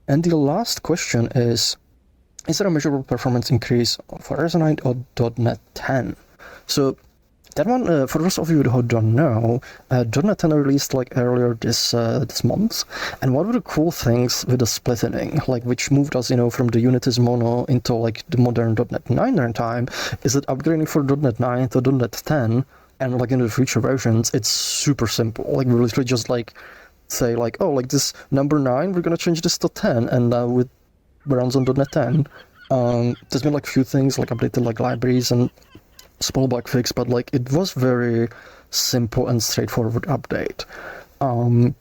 And the last question is there a measurable performance increase for Resonite or .NET 10? So that one, for those of you who don't know, .NET 10 released like earlier this month, and one of the cool things with the splitting, like which moved us, from the Unity's mono into like the modern .NET 9 runtime, is that upgrading for .NET 9 to .NET 10, and like in the future versions, it's super simple. Like we literally just like say like, oh, like this number 9, we're gonna change this to 10, and with runs on .NET 10. There's been like few things like updated like libraries and small bug fix, but like it was very simple and straightforward update. And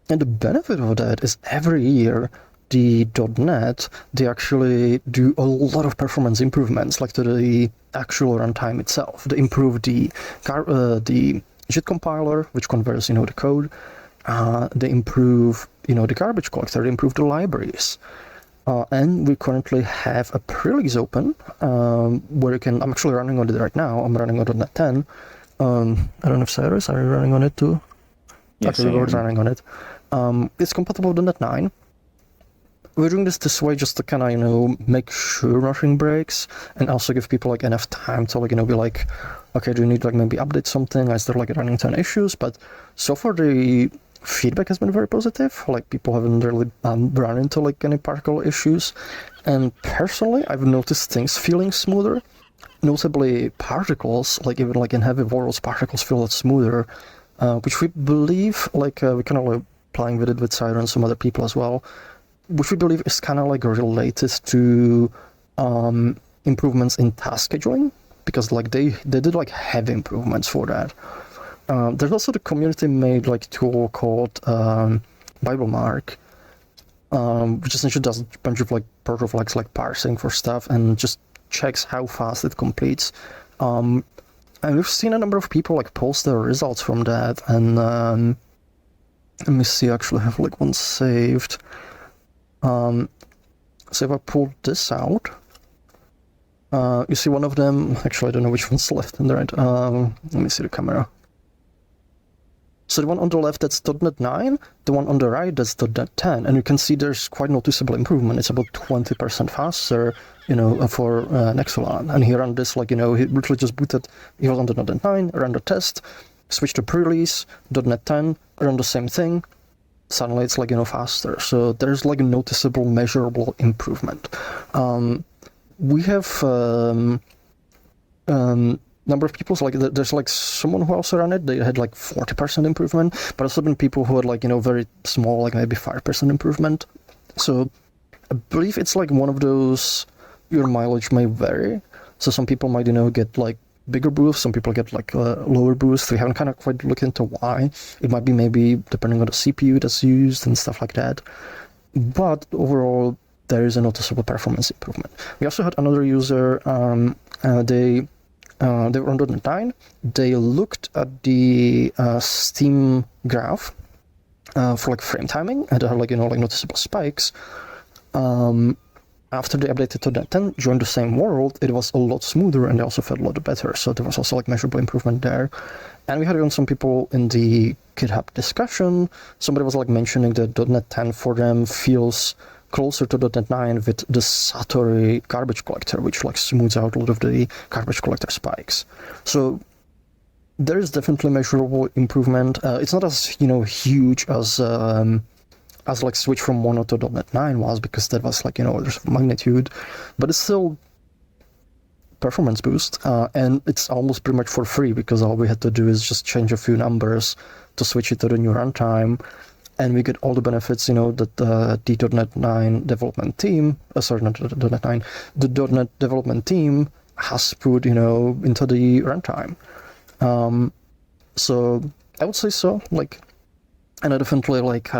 the benefit of that is every year the .NET, they actually do a lot of performance improvements, like to the actual runtime itself. They improve the JIT compiler, which converts, the code. They improve, the garbage collector. They improve the libraries. And we currently have a pre-release open where you can. I'm actually running on it right now. I'm running on .NET 10. I don't know if Cyrus, are you running on it too? Yes, okay, we're running on it. It's compatible with .NET 9. We're doing this way just to kind of, make sure nothing breaks, and also give people like enough time to like, be like, okay, do you need like maybe update something? Is there like running into any issues? But so far the feedback has been very positive. Like people haven't really run into like any particle issues, and personally I've noticed things feeling smoother, notably particles, like even like in heavy worlds particles feel a lot smoother, which we believe like we kind of like playing with it with Siren and some other people as well, which we believe is kind of like related to improvements in task scheduling, because like they did like heavy improvements for that. There's also the community made like tool called Bible Mark, which essentially does a bunch of like protoflags like parsing for stuff and just checks how fast it completes. And we've seen a number of people like post their results from that, and let me see, I actually have like one saved. So if I pull this out, you see one of them, actually I don't know which one's left and right. Let me see the camera. So the one on the left, that's .NET 9, the one on the right, that's .NET 10, and you can see there's quite noticeable improvement. It's about 20% faster, for Nexulan. And here on this, like, he literally just booted, he was on the .NET 9, ran the test, switched to pre-release, .NET 10, ran the same thing, suddenly it's like, faster. So there's like a noticeable, measurable improvement. We have number of people, so like there's like someone who also ran it, they had like 40% improvement, but also been people who had like, very small, like maybe 5% improvement. So I believe it's like one of those, your mileage may vary. So some people might, get like bigger boosts, some people get like lower boosts. We haven't kind of quite looked into why. It might be maybe depending on the CPU that's used and stuff like that. But overall, there is a noticeable performance improvement. We also had another user, they were on .NET 9. They looked at the Steam graph for like frame timing, and there are like, like noticeable spikes. After they updated to .NET 10, joined the same world, it was a lot smoother, and they also felt a lot better. So there was also like measurable improvement there. And we had even some people in the GitHub discussion. Somebody was like mentioning that .NET 10 for them feels closer to .NET 9 with the Satori garbage collector, which like smooths out a lot of the garbage collector spikes. So there is definitely measurable improvement. It's not as huge as like switch from Mono to .NET 9 was, because that was like orders of magnitude, but it's still performance boost, and it's almost pretty much for free, because all we had to do is just change a few numbers to switch it to the new runtime. And we get all the benefits, that the .NET 9 development team, not .NET 9, the .NET development team has put, into the runtime. So I would say so. Like, and I definitely like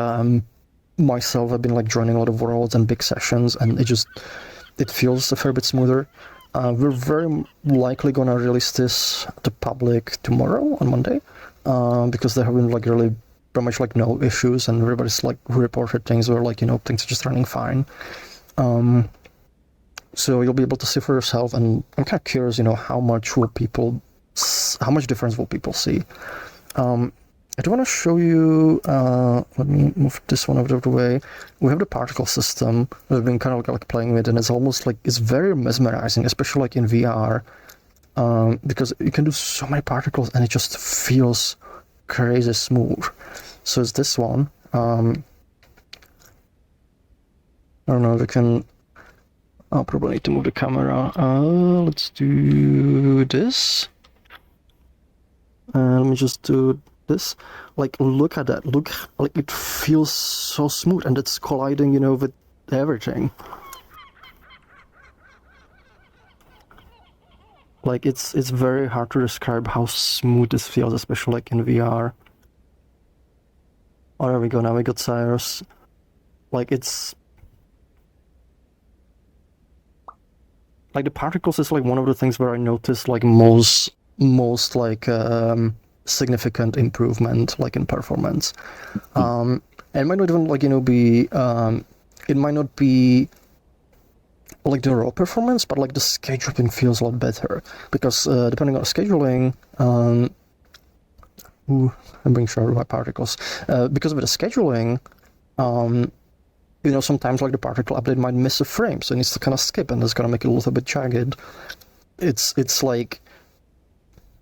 myself, I've been like joining a lot of worlds and big sessions, and it feels a fair bit smoother. We're very likely gonna release this to public tomorrow on Monday, because there have been like really pretty much like no issues, and everybody's like who reported things were like things are just running fine. So you'll be able to see for yourself, and I'm kind of curious, how much difference will people see? I do want to show you, let me move this one out of the way. We have the particle system that I've been kind of like playing with, and it's almost like, it's very mesmerizing, especially like in VR, because you can do so many particles and it just feels crazy smooth. So it's this one. I don't know if we can, I'll probably need to move the camera. Let's do this. Let me just do this. Like, look at that. Look, like, it feels so smooth, and it's colliding, you know, with everything. Like, it's very hard to describe how smooth this feels, especially like in VR. Oh, there we go. Now we got Cyrus. Like, it's like the particles is like one of the things where I noticed like most like significant improvement like in performance. And it might not even like, you know, be it might not be like the raw performance, but like the scheduling feels a lot better, because depending on scheduling, I'm being sure of my particles, because of the scheduling, you know, sometimes like the particle update might miss a frame, so it needs to kind of skip, and it's gonna make it a little bit jagged. It's like,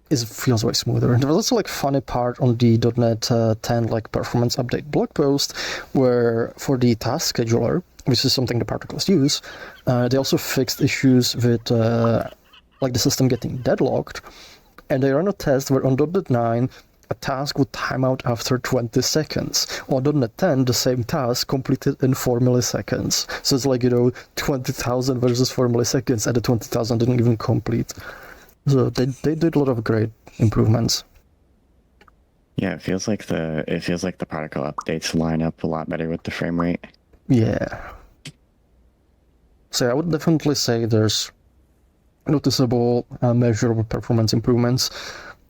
it feels way smoother. And there was also like funny part on the .NET 10 like performance update blog post, where for the task scheduler, which is something the particles use, they also fixed issues with like the system getting deadlocked, and they ran a test where on .NET 9 a task would time out after 20 seconds. On .NET 10, the same task completed in 4 milliseconds. So it's like, you know, 20,000 versus 4 milliseconds, and the 20,000 didn't even complete. So they did a lot of great improvements. Yeah, it feels like the particle updates line up a lot better with the frame rate. Yeah. So I would definitely say there's noticeable, measurable performance improvements.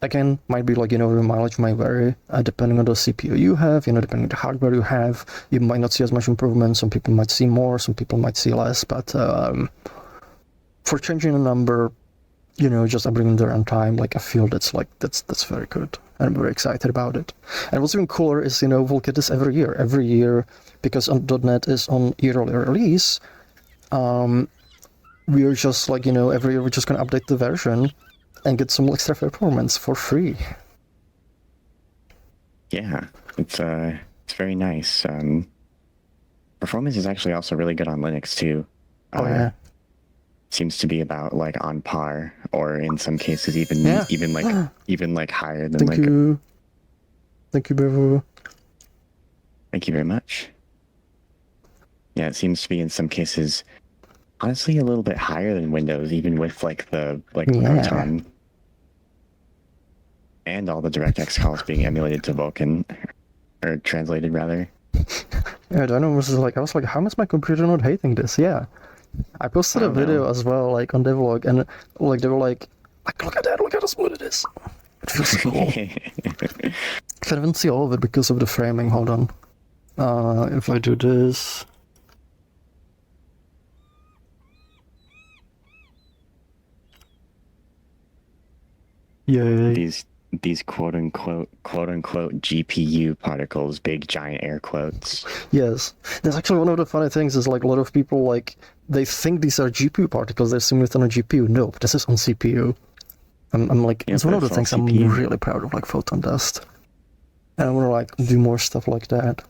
Again, might be like, you know, the mileage might vary depending on the CPU you have, you know, depending on the hardware you have. You might not see as much improvement. Some people might see more, some people might see less. But for changing a number, you know, just upbringing the runtime, like I feel that's very good. And I'm very excited about it. And what's even cooler is, you know, we'll get this every year, because on .NET is on yearly release. We're just like, you know, every year we're just gonna update the version and get some extra performance for free. Yeah, it's very nice. Performance is actually also really good on Linux too. Oh yeah. Seems to be about like on par, or in some cases even like higher than Thank you. Thank you, Bevo. Thank you very much. Yeah, it seems to be in some cases honestly a little bit higher than Windows, even with like the Proton and all the DirectX calls being emulated to Vulkan, or translated rather. Yeah, I was like, how is my computer not hating this? Yeah, I posted a video as well, like on devlog, and like they were like, look at that, look how smooth it is. It feels so cool. I can't even see all of it because of the framing. Hold on. If I do this. Yay. These quote unquote GPU particles, big giant air quotes. Yes, that's actually one of the funny things. Is like a lot of people like they think these are GPU particles. They're simulated on a GPU. No, this is on CPU. I'm like, it's one of the things CPU. I'm really proud of, like Photon Dust, and I want to like do more stuff like that.